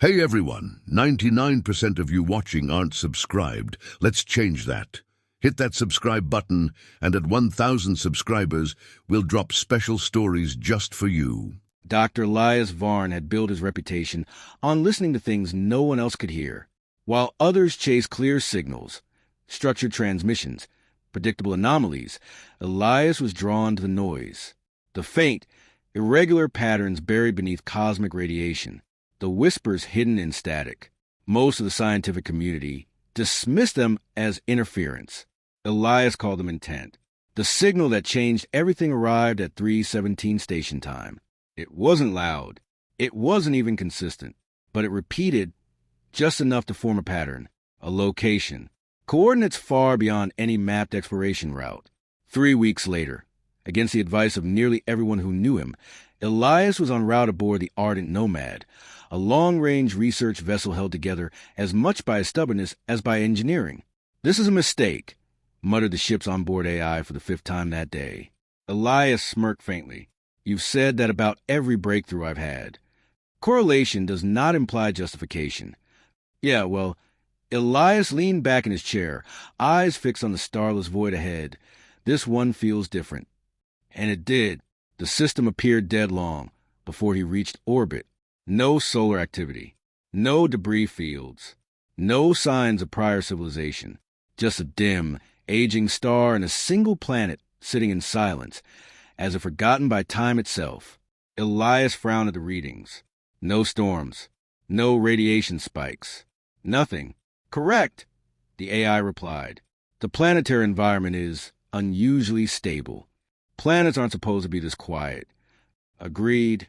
Hey everyone, 99% of you watching aren't subscribed. Let's change that. Hit that subscribe button, and at 1,000 subscribers, we'll drop special stories just for you. Dr. Elias Varn had built his reputation on listening to things no one else could hear. While others chased clear signals, structured transmissions, predictable anomalies, Elias was drawn to the noise. The faint, irregular patterns buried beneath cosmic radiation. The whispers hidden in static. Most of the scientific community dismissed them as interference. Elias called them intent. The signal that changed everything arrived at 3:17 station time. It wasn't loud. It wasn't even consistent. But it repeated just enough to form a pattern, a location, coordinates far beyond any mapped exploration route. 3 weeks later, against the advice of nearly everyone who knew him, Elias was en route aboard the Ardent Nomad, a long-range research vessel held together as much by stubbornness as by engineering. "This is a mistake," muttered the ship's onboard AI for the 5th time that day. Elias smirked faintly. "You've said that about every breakthrough I've had. Correlation does not imply justification." "Yeah, well," Elias leaned back in his chair, eyes fixed on the starless void ahead. "This one feels different." And it did. The system appeared dead long before he reached orbit. No solar activity, no debris fields, no signs of prior civilization, just a dim, aging star and a single planet sitting in silence, as if forgotten by time itself. Elias frowned at the readings. No storms, no radiation spikes, nothing. "Correct," the AI replied. "The planetary environment is unusually stable. Planets aren't supposed to be this quiet." "Agreed."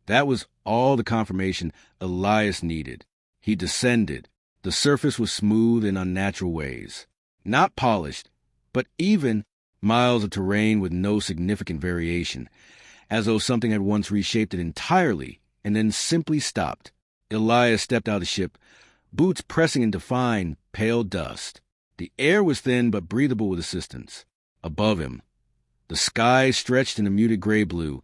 That was all the confirmation Elias needed. He descended. The surface was smooth in unnatural ways. Not polished, but even, miles of terrain with no significant variation, as though something had once reshaped it entirely and then simply stopped. Elias stepped out of the ship, boots pressing into fine, pale dust. The air was thin but breathable with assistance. Above him, the sky stretched in a muted gray-blue,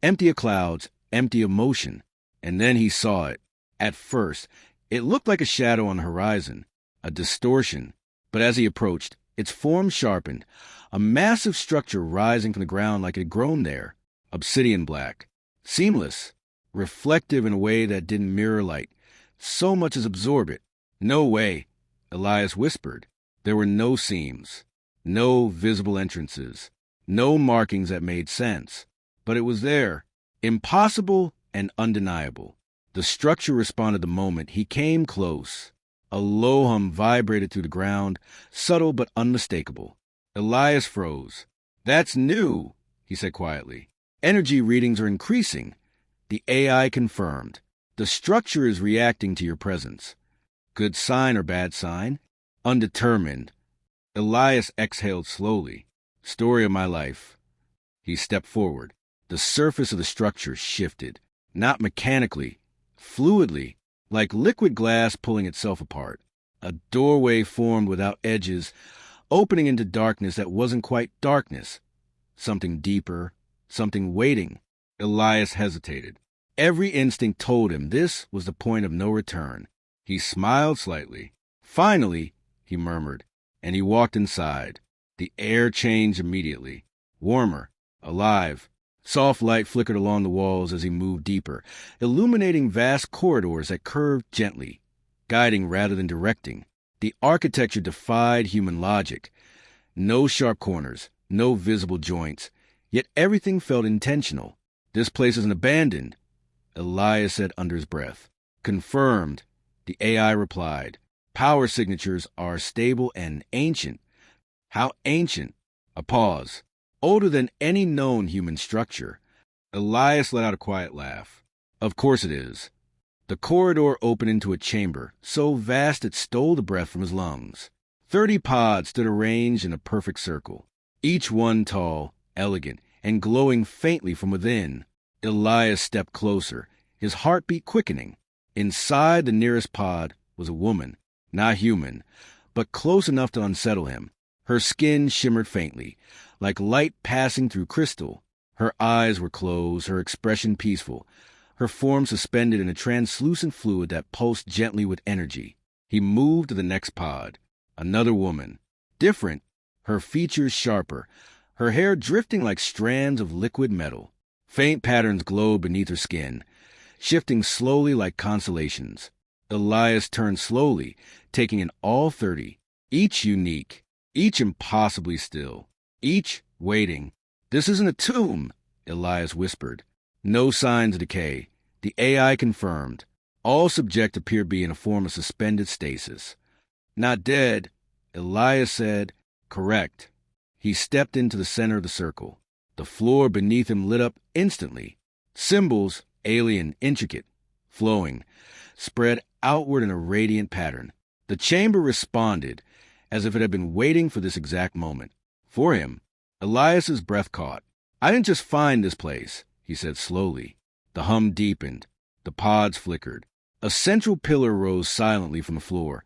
empty of clouds, empty of motion. And then he saw it. At first, it looked like a shadow on the horizon, a distortion. But as he approached, its form sharpened, a massive structure rising from the ground like it had grown there, obsidian black, seamless, reflective in a way that didn't mirror light, so much as absorb it. "No way," Elias whispered. There were no seams, no visible entrances, no markings that made sense. But it was there. Impossible and undeniable. The structure responded the moment he came close. A low hum vibrated through the ground, subtle but unmistakable. Elias froze. "That's new," he said quietly. "Energy readings are increasing." The AI confirmed. "The structure is reacting to your presence." Good sign or bad sign? Undetermined. Elias exhaled slowly. "Story of my life." He stepped forward. The surface of the structure shifted, not mechanically, fluidly, like liquid glass pulling itself apart. A doorway formed without edges, opening into darkness that wasn't quite darkness. Something deeper, something waiting. Elias hesitated. Every instinct told him this was the point of no return. He smiled slightly. "Finally," he murmured, and he walked inside. The air changed immediately. Warmer, alive. Soft light flickered along the walls as he moved deeper, illuminating vast corridors that curved gently, guiding rather than directing. The architecture defied human logic. No sharp corners, no visible joints, yet everything felt intentional. "This place isn't abandoned," Elias said under his breath. "Confirmed," the AI replied. "Power signatures are stable and ancient." "How ancient?" A pause. "Older than any known human structure." Elias let out a quiet laugh. "Of course it is." The corridor opened into a chamber, so vast it stole the breath from his lungs. 30 pods stood arranged in a perfect circle, each one tall, elegant, and glowing faintly from within. Elias stepped closer, his heartbeat quickening. Inside the nearest pod was a woman, not human, but close enough to unsettle him. Her skin shimmered faintly, like light passing through crystal. Her eyes were closed, her expression peaceful, her form suspended in a translucent fluid that pulsed gently with energy. He moved to the next pod. Another woman. Different, her features sharper, her hair drifting like strands of liquid metal. Faint patterns glowed beneath her skin, shifting slowly like constellations. Elias turned slowly, taking in all 30, each unique, each impossibly still, each waiting. "This isn't a tomb," Elias whispered. No signs of decay. The AI confirmed. All subjects appear to be in a form of suspended stasis. "Not dead," Elias said. "Correct." He stepped into the center of the circle. The floor beneath him lit up instantly. Symbols, alien, intricate, flowing, spread outward in a radiant pattern. The chamber responded, as if it had been waiting for this exact moment. For him, Elias's breath caught. "I didn't just find this place," he said slowly. The hum deepened. The pods flickered. A central pillar rose silently from the floor,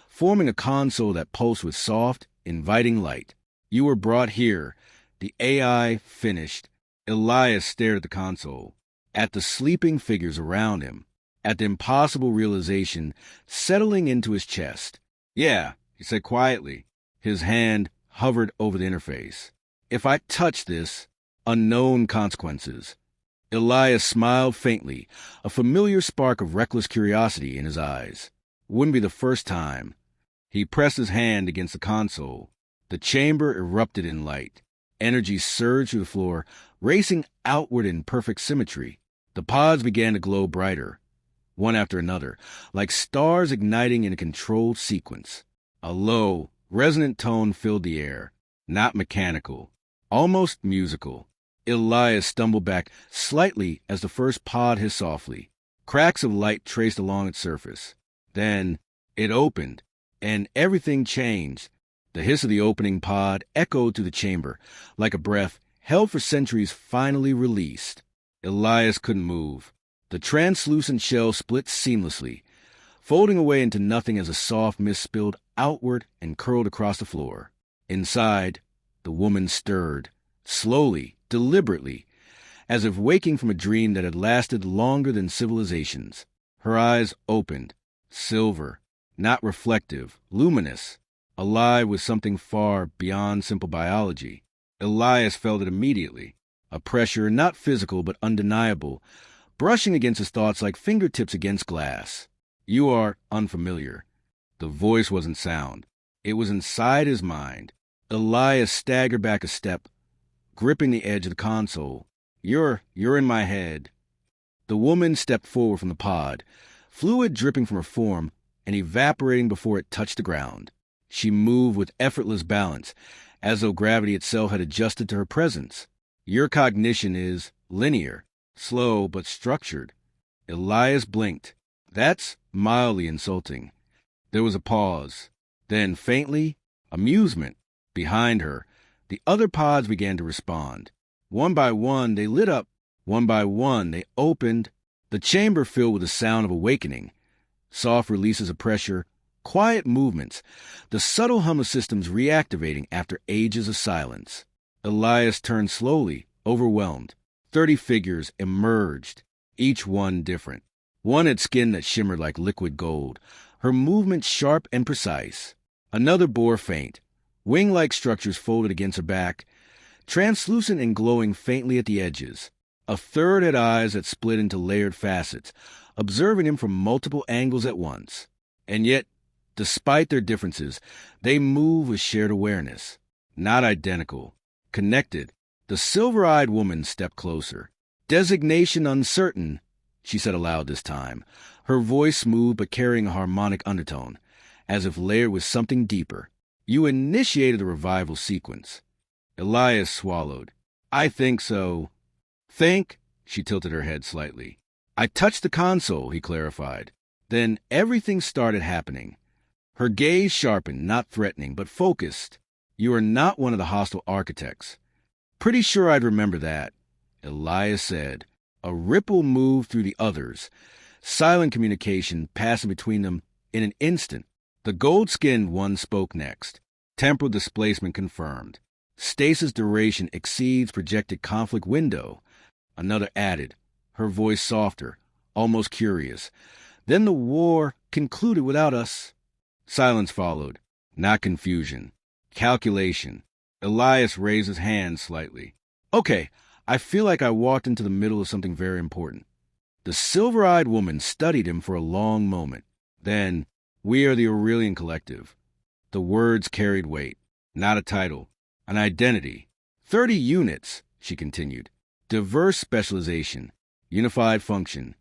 forming a console that pulsed with soft, inviting light. "You were brought here." The AI finished. Elias stared at the console, at the sleeping figures around him, at the impossible realization settling into his chest. "Yeah," he said quietly. His hand hovered over the interface. "If I touch this, unknown consequences." Elias smiled faintly, a familiar spark of reckless curiosity in his eyes. Wouldn't be the first time. He pressed his hand against the console. The chamber erupted in light. Energy surged through the floor, racing outward in perfect symmetry. The pods began to glow brighter, one after another, like stars igniting in a controlled sequence. A low, resonant tone filled the air, not mechanical, almost musical. Elias stumbled back slightly as the first pod hissed softly. Cracks of light traced along its surface. Then it opened, and everything changed. The hiss of the opening pod echoed through the chamber, like a breath held for centuries finally released. Elias couldn't move. The translucent shell split seamlessly, folding away into nothing as a soft mist spilled outward and curled across the floor. Inside, the woman stirred, slowly, deliberately, as if waking from a dream that had lasted longer than civilizations. Her eyes opened, silver, not reflective, luminous, alive with something far beyond simple biology. Elias felt it immediately, a pressure not physical but undeniable, brushing against his thoughts like fingertips against glass. "You are unfamiliar." The voice wasn't sound. It was inside his mind. Elias staggered back a step, gripping the edge of the console. You're in my head." The woman stepped forward from the pod, fluid dripping from her form and evaporating before it touched the ground. She moved with effortless balance, as though gravity itself had adjusted to her presence. "Your cognition is linear, slow but structured." Elias blinked. "That's mildly insulting." There was a pause. Then, faintly, amusement. Behind her, the other pods began to respond. One by one, they lit up. One by one, they opened. The chamber filled with the sound of awakening. Soft releases of pressure, quiet movements, the subtle hum of systems reactivating after ages of silence. Elias turned slowly, overwhelmed. 30 figures emerged, each one different. One had skin that shimmered like liquid gold, her movement sharp and precise. Another bore faint, wing-like structures folded against her back, translucent and glowing faintly at the edges. A third had eyes that split into layered facets, observing him from multiple angles at once. And yet, despite their differences, they moved with shared awareness. Not identical. Connected. The silver-eyed woman stepped closer. "Designation uncertain," she said aloud this time, her voice smooth but carrying a harmonic undertone, as if layered with something deeper. "You initiated the revival sequence." Elias swallowed. "I think so." "Think?" She tilted her head slightly. "I touched the console," he clarified. Then everything started happening. Her gaze sharpened, not threatening, but focused. "You are not one of the hostile architects." "Pretty sure I'd remember that," Elias said. A ripple moved through the others, silent communication passing between them in an instant. The gold-skinned one spoke next. "Temporal displacement confirmed. Stasis duration exceeds projected conflict window." Another added, her voice softer, almost curious. Then the war concluded without us. Silence followed, not confusion. Calculation. Elias raised his hand slightly. Okay, I feel like I walked into the middle of something very important. The silver-eyed woman studied him for a long moment. Then, we are the Aurelian Collective. The words carried weight, not a title, an identity. 30 units, she continued. Diverse specialization, unified function.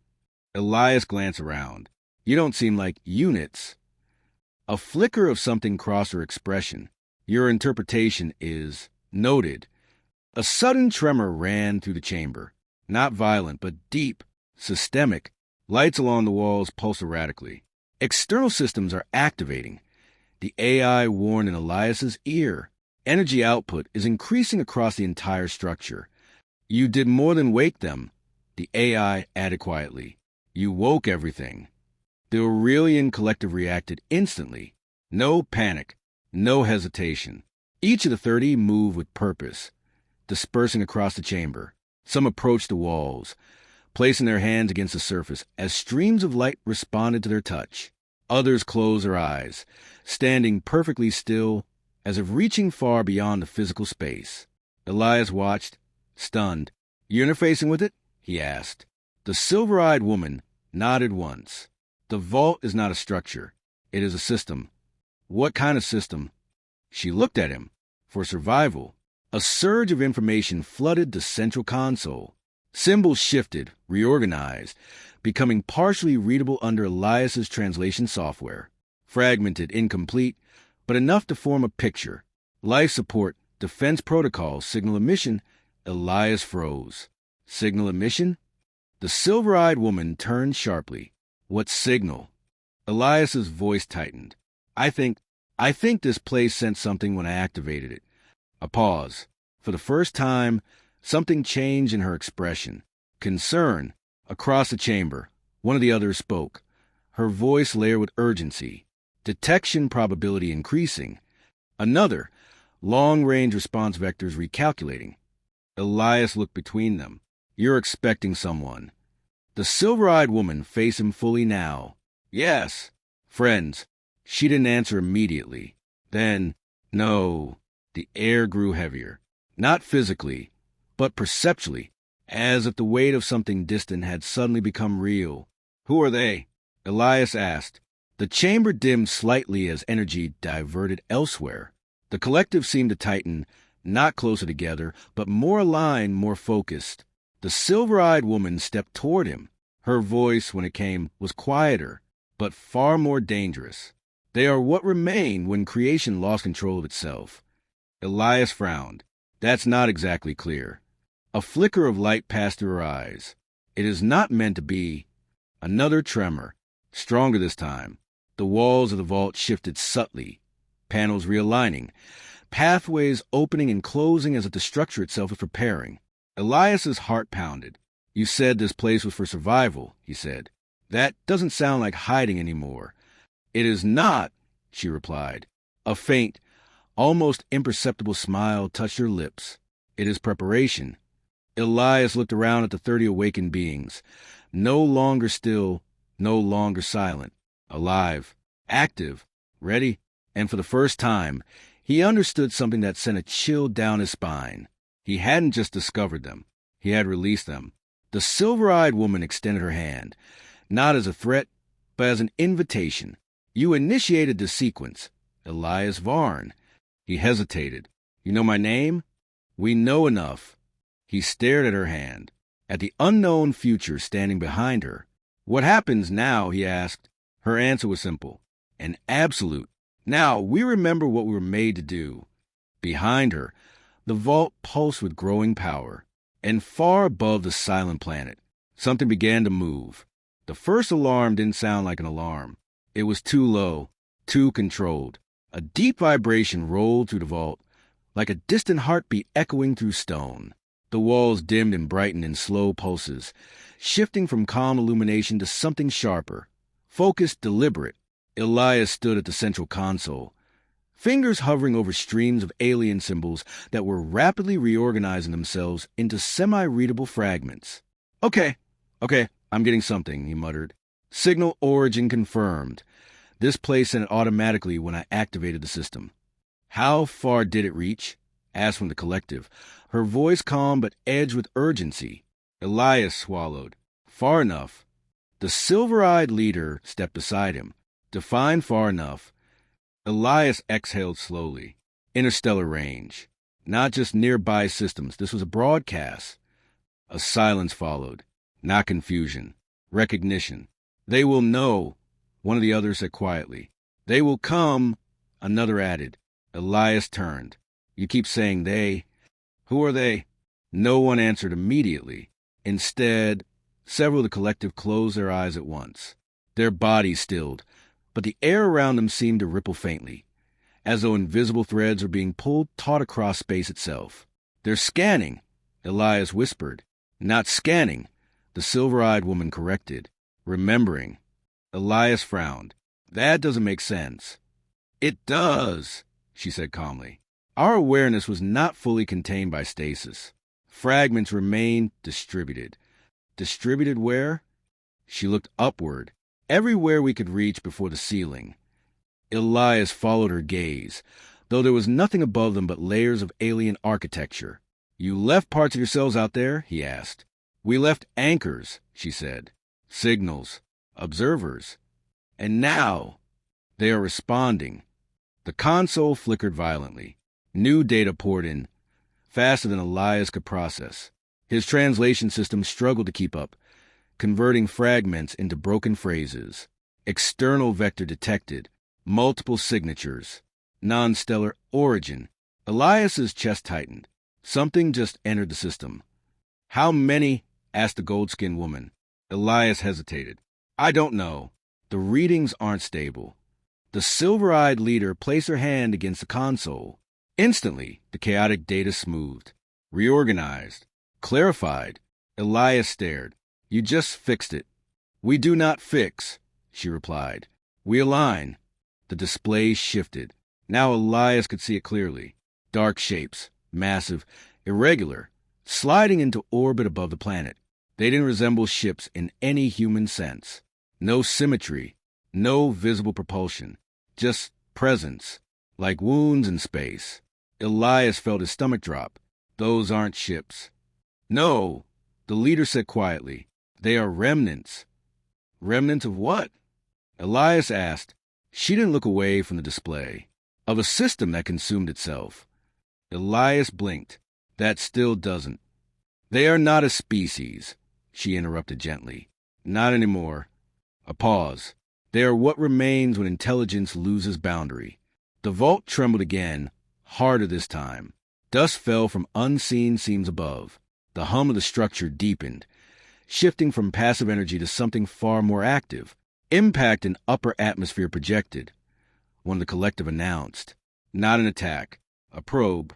Elias glanced around. You don't seem like units. A flicker of something crossed her expression. Your interpretation is noted. A sudden tremor ran through the chamber. Not violent, but deep, systemic. Lights along the walls pulsed erratically. External systems are activating. The AI warned in Elias's ear. Energy output is increasing across the entire structure. You did more than wake them, the AI added quietly. You woke everything. The Aurelian Collective reacted instantly. No panic, no hesitation. Each of the 30 moved with purpose, dispersing across the chamber. Some approached the walls, placing their hands against the surface as streams of light responded to their touch. Others closed their eyes, standing perfectly still, as if reaching far beyond the physical space. Elias watched, stunned. You interfacing with it? He asked. The silver-eyed woman nodded once. The vault is not a structure. It is a system. What kind of system? She looked at him. For survival. A surge of information flooded the central console. Symbols shifted, reorganized, becoming partially readable under Elias's translation software. Fragmented, incomplete, but enough to form a picture. Life support, defense protocols, signal emission. Elias froze. Signal emission? The silver-eyed woman turned sharply. What signal? Elias's voice tightened. I think this place sent something when I activated it. A pause. For the first time, something changed in her expression. Concern. Across the chamber, one of the others spoke. Her voice layered with urgency. Detection probability increasing. Another. Long-range response vectors recalculating. Elias looked between them. You're expecting someone. The silver-eyed woman faced him fully now. Yes. Friends. She didn't answer immediately. Then, no. The air grew heavier. Not physically, but perceptually, as if the weight of something distant had suddenly become real. Who are they? Elias asked. The chamber dimmed slightly as energy diverted elsewhere. The collective seemed to tighten, not closer together, but more aligned, more focused. The silver-eyed woman stepped toward him. Her voice, when it came, was quieter, but far more dangerous. They are what remained when creation lost control of itself. Elias frowned. That's not exactly clear. A flicker of light passed through her eyes. It is not meant to be. Another tremor, stronger this time. The walls of the vault shifted subtly, panels realigning, pathways opening and closing as if the structure itself was preparing. Elias's heart pounded. You said this place was for survival, he said. That doesn't sound like hiding anymore. It is not, she replied. A faint, almost imperceptible smile touched her lips. It is preparation. Elias looked around at the 30 awakened beings, no longer still, no longer silent, alive, active, ready, and for the first time, he understood something that sent a chill down his spine. He hadn't just discovered them. He had released them. The silver-eyed woman extended her hand, not as a threat, but as an invitation. You initiated the sequence. Elias Varn. He hesitated. You know my name? We know enough. He stared at her hand, at the unknown future standing behind her. What happens now, he asked. Her answer was simple. An absolute. Now we remember what we were made to do. Behind her, the vault pulsed with growing power, and far above the silent planet, something began to move. The first alarm didn't sound like an alarm. It was too low, too controlled. A deep vibration rolled through the vault, like a distant heartbeat echoing through stone. The walls dimmed and brightened in slow pulses, shifting from calm illumination to something sharper, focused, deliberate. Elias stood at the central console, fingers hovering over streams of alien symbols that were rapidly reorganizing themselves into semi-readable fragments. Okay, I'm getting something, he muttered. Signal origin confirmed. This place sent it automatically when I activated the system. How far did it reach? Asked from the collective, her voice calm but edged with urgency. Elias swallowed. Far enough. The silver-eyed leader stepped beside him. Define far enough. Elias exhaled slowly. Interstellar range. Not just nearby systems. This was a broadcast. A silence followed. Not confusion. Recognition. They will know, one of the others said quietly. They will come, another added. Elias turned. You keep saying they. Who are they? No one answered immediately. Instead, several of the collective closed their eyes at once. Their bodies stilled, but the air around them seemed to ripple faintly, as though invisible threads were being pulled taut across space itself. They're scanning, Elias whispered. Not scanning, the silver-eyed woman corrected. Remembering. Elias frowned. That doesn't make sense. It does, she said calmly. Our awareness was not fully contained by stasis. Fragments remained distributed. Distributed where? She looked upward, everywhere we could reach before the ceiling. Elias followed her gaze, though there was nothing above them but layers of alien architecture. You left parts of yourselves out there? He asked. We left anchors, she said. Signals. Observers. And now they are responding. The console flickered violently. New data poured in, faster than Elias could process. His translation system struggled to keep up, converting fragments into broken phrases. External vector detected. Multiple signatures. Non-stellar origin. Elias's chest tightened. Something just entered the system. How many? Asked the gold-skinned woman. Elias hesitated. I don't know. The readings aren't stable. The silver-eyed leader placed her hand against the console. Instantly, the chaotic data smoothed, reorganized, clarified. Elias stared. You just fixed it. We do not fix, she replied. We align. The display shifted. Now Elias could see it clearly. Dark shapes, massive, irregular, sliding into orbit above the planet. They didn't resemble ships in any human sense. No symmetry, no visible propulsion, just presence, like wounds in space. Elias felt his stomach drop. Those aren't ships. No, the leader said quietly. They are remnants. Remnants of what? Elias asked. She didn't look away from the display. Of a system that consumed itself. Elias blinked. That still doesn't. They are not a species, she interrupted gently. Not anymore. A pause. They are what remains when intelligence loses boundary. The vault trembled again, harder this time. Dust fell from unseen seams above. The hum of the structure deepened, shifting from passive energy to something far more active. Impact in upper atmosphere projected. One of the collective announced. Not an attack. A probe.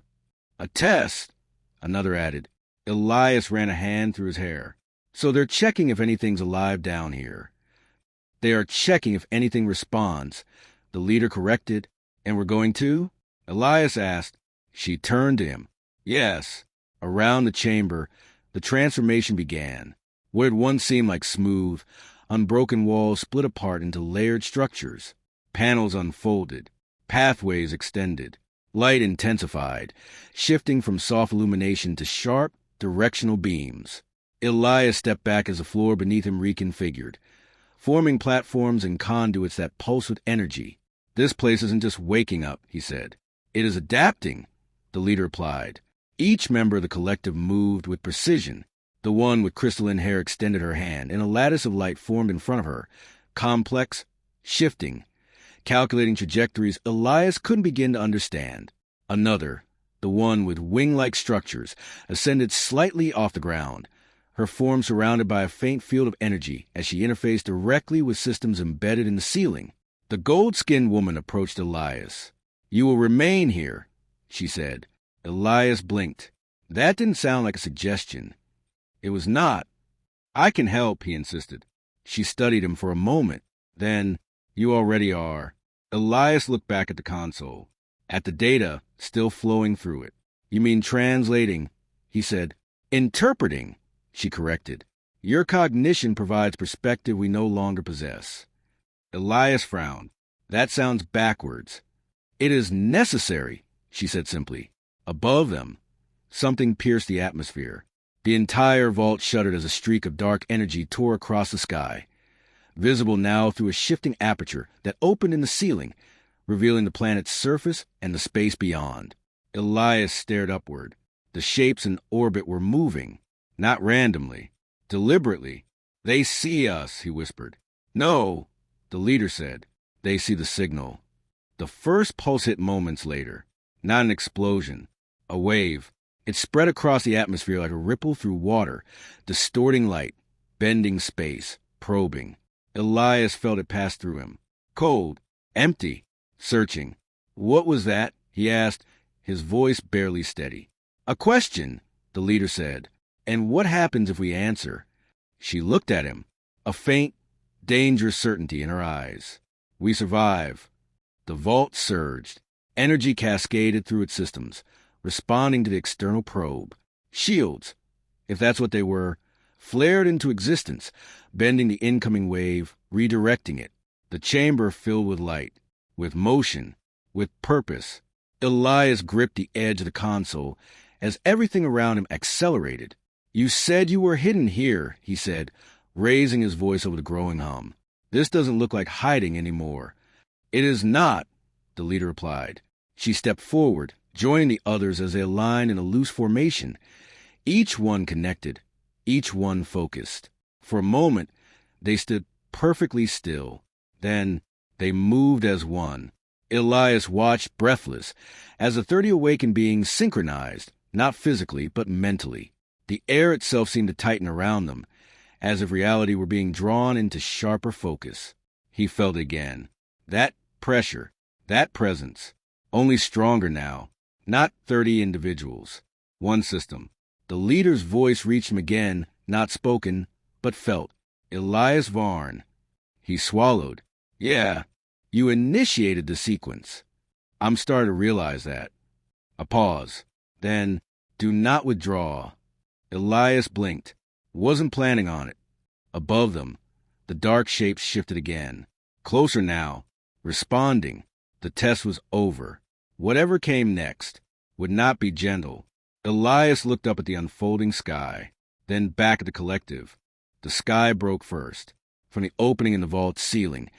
A test, another added. Elias ran a hand through his hair. So they're checking if anything's alive down here. They are checking if anything responds. The leader corrected. And we're going to? Elias asked. She turned to him. Yes. Around the chamber, the transformation began. What had once seemed like smooth, unbroken walls split apart into layered structures. Panels unfolded. Pathways extended. Light intensified, shifting from soft illumination to sharp, directional beams. Elias stepped back as the floor beneath him reconfigured, forming platforms and conduits that pulse with energy. This place isn't just waking up, he said. It is adapting, the leader replied. Each member of the collective moved with precision. The one with crystalline hair extended her hand, and a lattice of light formed in front of her, complex, shifting, calculating trajectories Elias couldn't begin to understand. Another, the one with wing-like structures, ascended slightly off the ground, her form surrounded by a faint field of energy as she interfaced directly with systems embedded in the ceiling. The gold-skinned woman approached Elias. You will remain here, she said. Elias blinked. That didn't sound like a suggestion. It was not. I can help, he insisted. She studied him for a moment. Then, you already are. Elias looked back at the console, at the data still flowing through it. You mean translating, he said. Interpreting, she corrected. Your cognition provides perspective we no longer possess. Elias frowned. That sounds backwards. It is necessary, she said simply. Above them, something pierced the atmosphere. The entire vault shuddered as a streak of dark energy tore across the sky, visible now through a shifting aperture that opened in the ceiling, revealing the planet's surface and the space beyond. Elias stared upward. The shapes in orbit were moving, not randomly, deliberately. They see us, he whispered. No, the leader said. They see the signal. The first pulse hit moments later. Not an explosion. A wave. It spread across the atmosphere like a ripple through water, distorting light, bending space, probing. Elias felt it pass through him. Cold. Empty. Searching. What was that? He asked, his voice barely steady. A question, the leader said. And what happens if we answer? She looked at him, a faint, dangerous certainty in her eyes. We survive. The vault surged. Energy cascaded through its systems, responding to the external probe. Shields, if that's what they were, flared into existence, bending the incoming wave, redirecting it. The chamber filled with light, with motion, with purpose. Elias gripped the edge of the console as everything around him accelerated. You said you were hidden here, he said, raising his voice over the growing hum. This doesn't look like hiding anymore. It is not, the leader replied. She stepped forward, joining the others as they aligned in a loose formation, each one connected, each one focused. For a moment, they stood perfectly still. Then they moved as one. Elias watched, breathless, as the 30 awakened beings synchronized, not physically, but mentally. The air itself seemed to tighten around them, as if reality were being drawn into sharper focus. He felt again. That pressure, that presence, only stronger now. Not 30 individuals. One system. The leader's voice reached him again, not spoken, but felt. Elias Varn. He swallowed. Yeah, you initiated the sequence. I'm starting to realize that. A pause. Then, do not withdraw. Elias blinked. Wasn't planning on it. Above them, the dark shapes shifted again. Closer now. Responding. The test was over. Whatever came next would not be gentle. Elias looked up at the unfolding sky, then back at the collective. The sky broke first. From the opening in the vault's ceiling,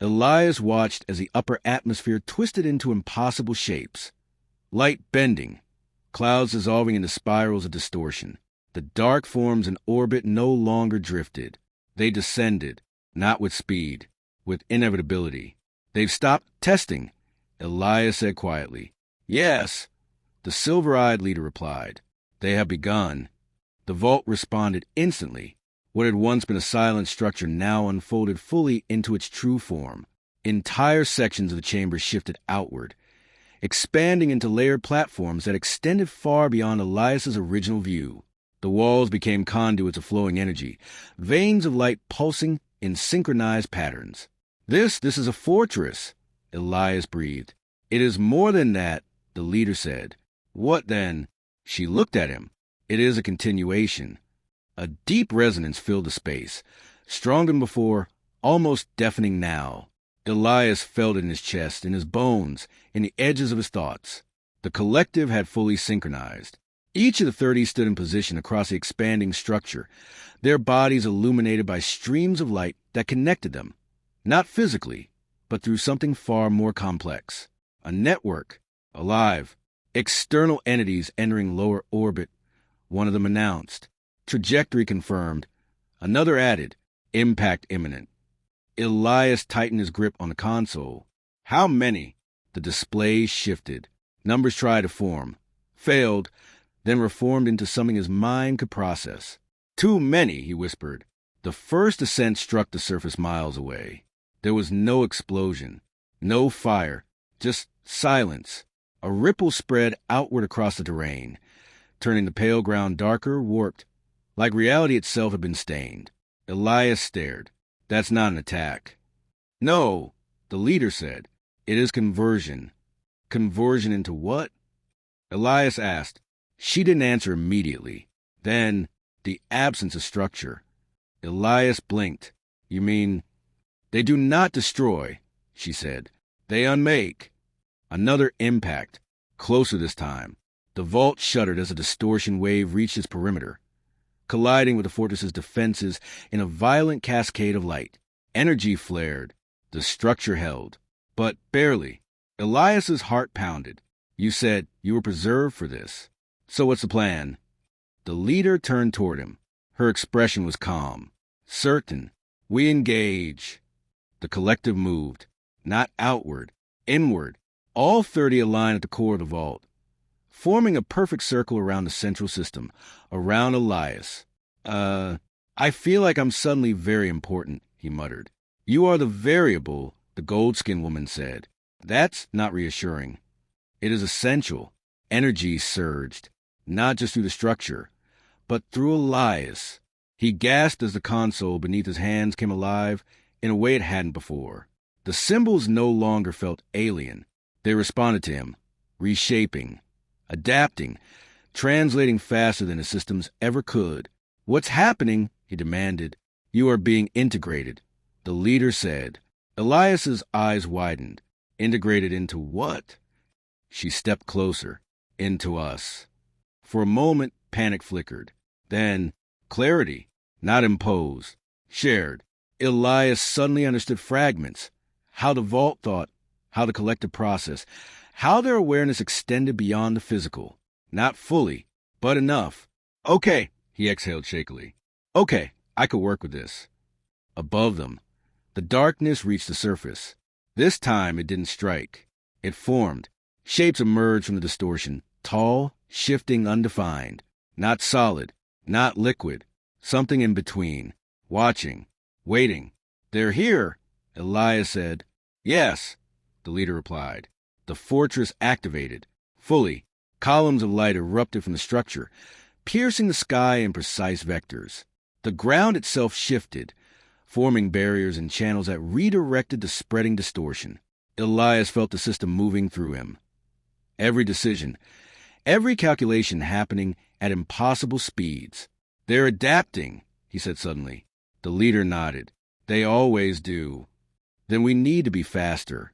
Elias watched as the upper atmosphere twisted into impossible shapes. Light bending, clouds dissolving into spirals of distortion. The dark forms in orbit no longer drifted. They descended, not with speed, with inevitability. They've stopped testing, Elias said quietly. Yes, the silver-eyed leader replied. They have begun. The vault responded instantly. What had once been a silent structure now unfolded fully into its true form. Entire sections of the chamber shifted outward, expanding into layered platforms that extended far beyond Elias's original view. The walls became conduits of flowing energy, veins of light pulsing in synchronized patterns. This is a fortress, Elias breathed. It is more than that, the leader said. What then? She looked at him. It is a continuation. A deep resonance filled the space, stronger than before, almost deafening now. Elias felt it in his chest, in his bones, in the edges of his thoughts. The collective had fully synchronized. Each of the 30 stood in position across the expanding structure, their bodies illuminated by streams of light that connected them, not physically, but through something far more complex. A network, alive, external entities entering lower orbit, one of them announced. Trajectory confirmed. Another added, impact imminent. Elias tightened his grip on the console. How many? The display shifted. Numbers tried to form. Failed, then reformed into something his mind could process. Too many, he whispered. The first ascent struck the surface miles away. There was no explosion, no fire, just silence. A ripple spread outward across the terrain, turning the pale ground darker, warped, like reality itself had been stained. Elias stared. That's not an attack. No, the leader said. It is conversion. Conversion into what? Elias asked. She didn't answer immediately. Then, the absence of structure. Elias blinked. You mean, they do not destroy, she said. They unmake. Another impact, closer this time. The vault shuddered as a distortion wave reached its perimeter, colliding with the fortress's defenses in a violent cascade of light. Energy flared. The structure held, but barely. Elias's heart pounded. You said you were preserved for this. So what's the plan? The leader turned toward him. Her expression was calm. Certain. We engage. The collective moved. Not outward. Inward. All 30 aligned at the core of the vault, forming a perfect circle around the central system, around Elias. I feel like I'm suddenly very important, he muttered. You are the variable, the gold-skinned woman said. That's not reassuring. It is essential. Energy surged, not just through the structure, but through Elias. He gasped as the console beneath his hands came alive in a way it hadn't before. The symbols no longer felt alien. They responded to him, reshaping, adapting, translating faster than his systems ever could. What's happening? He demanded. You are being integrated, the leader said. Elias's eyes widened. Integrated into what? She stepped closer. Into us. For a moment, panic flickered. Then, clarity, not imposed, shared. Elias suddenly understood fragments. How the vault thought, how the collective process, how their awareness extended beyond the physical. Not fully, but enough. Okay, he exhaled shakily. Okay, I could work with this. Above them, the darkness reached the surface. This time it didn't strike. It formed. Shapes emerged from the distortion, tall, shifting, undefined. Not solid, not liquid. Something in between. Watching. Waiting. They're here, Elias said. Yes, the leader replied. The fortress activated. Fully. Columns of light erupted from the structure, piercing the sky in precise vectors. The ground itself shifted, forming barriers and channels that redirected the spreading distortion. Elias felt the system moving through him. Every decision, every calculation happening at impossible speeds. They're adapting, he said suddenly. The leader nodded. They always do. Then we need to be faster.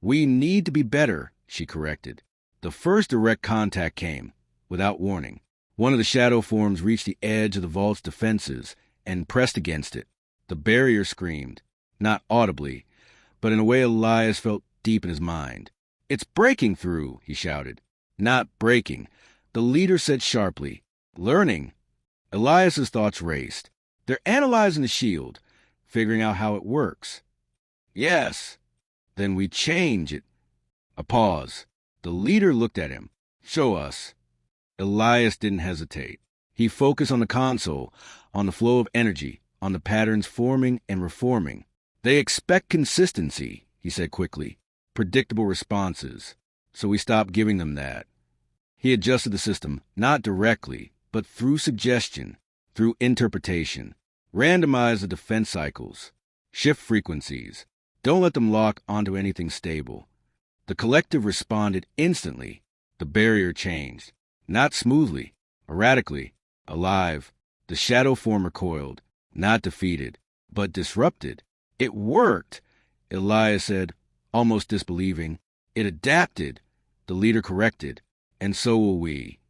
We need to be better, she corrected. The first direct contact came, without warning. One of the shadow forms reached the edge of the vault's defenses and pressed against it. The barrier screamed, not audibly, but in a way Elias felt deep in his mind. It's breaking through, he shouted. Not breaking, the leader said sharply. Learning. Elias's thoughts raced. They're analyzing the shield, figuring out how it works. Yes. Then we change it. A pause. The leader looked at him. Show us. Elias didn't hesitate. He focused on the console, on the flow of energy, on the patterns forming and reforming. They expect consistency, he said quickly. Predictable responses. So we stopped giving them that. He adjusted the system, not directly, but through suggestion, through interpretation. Randomize the defense cycles. Shift frequencies. Don't let them lock onto anything stable. The collective responded instantly. The barrier changed. Not smoothly, erratically, alive. The shadow form recoiled, not defeated, but disrupted. It worked, Elias said, almost disbelieving. It adapted, the leader corrected, and so will we.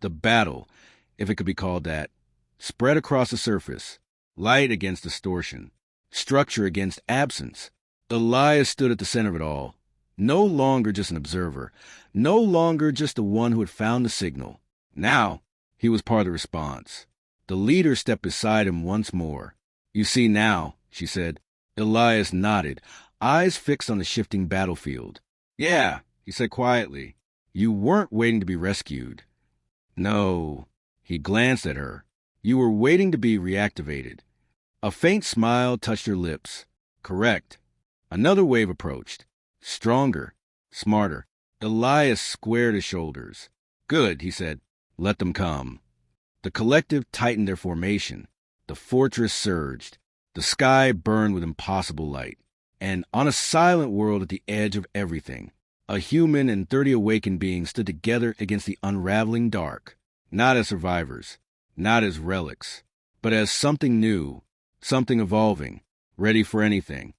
The battle, if it could be called that, spread across the surface, light against distortion, structure against absence. Elias stood at the center of it all, no longer just an observer, no longer just the one who had found the signal. Now, he was part of the response. The leader stepped beside him once more. You see now, she said. Elias nodded, eyes fixed on the shifting battlefield. Yeah, he said quietly. You weren't waiting to be rescued. No. He glanced at her. You were waiting to be reactivated. A faint smile touched her lips. Correct. Another wave approached. Stronger. Smarter. Elias squared his shoulders. Good, he said. Let them come. The collective tightened their formation. The fortress surged. The sky burned with impossible light. And on a silent world at the edge of everything, a human and 30 awakened beings stood together against the unraveling dark. Not as survivors. Not as relics. But as something new. something evolving, ready for anything.